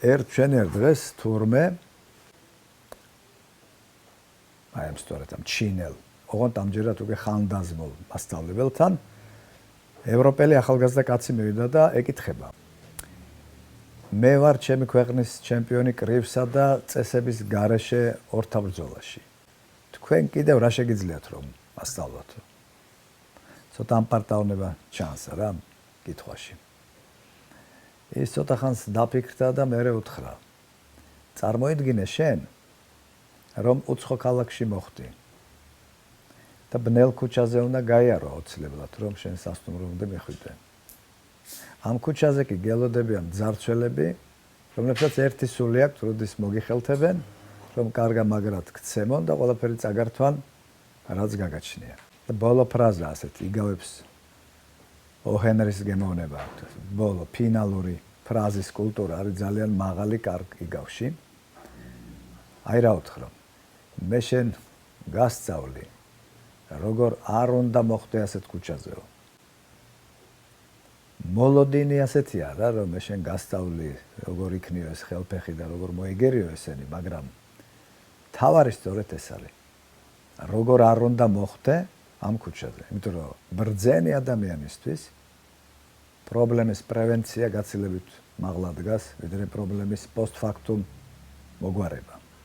ჩვენ დღეს თურმე აი ამ სწორედ ამ ჩინელ ოღონდ ამჯერად უკვე ხანდაზმულ მასწავლებელთან ევროპელი ახალგაზრდა კაცი მივიდა და ეკითხება მე ვარ ჩემი ქვეყნის ჩემპიონი კრივსა და წესების გარეშე ორთაბრძოლაში თქვენ კიდევ რა შეგიძლიათ რომ მასწავლოთ ცოტა ამპარტავნება ჩანს რა კითხვაში ის ცოტა ხანს დაფიქრდა და მერე უთხრა წარმოიდგინე შენ რომ უცხო ქალაქში მოხვდი და ბნელ ქუჩაზე უნდა გაიარო აუცილებლად რომ შენ სასტუმრომდე მიხვიდე ამ ქუჩაზე კი გელოდებიან ძარცველები რომლებსაც ერთი სული აქვთ როდის მოგიხელთებენ რომ კარგა მაგრად გცემონ და ყველაფერი წაგართვან რაც გაგაჩნია და ბოლო ფრაზა ასეთ იგავებს ოჰენრის გემოვნება აქვს ბოლო ფინალური ფრაზის კულტურა არის ძალიან მაღალი კარგ იგავში აი რა უთხრა მე შენ გასწავლი როგორ არ უნდა მოხვდე ასეთ ქუჩაზეო მოლოდინი ასეთია რა რომ მე შენ გასწავლი როგორ იქნიო ეს ხელფეხი და როგორ მოიგერიო ესენი მაგრამ თავარი სწორედ ეს არის როგორ არ უნდა მოხვდე ამ ქუჩაზე იმიტომ რომ ბრძენი ადამიანისთვის პრობლემის პრევენცია გაცილებით მაღლა დგას ვიდრე პრობლემის პოსტფაქტუმ მოგვარება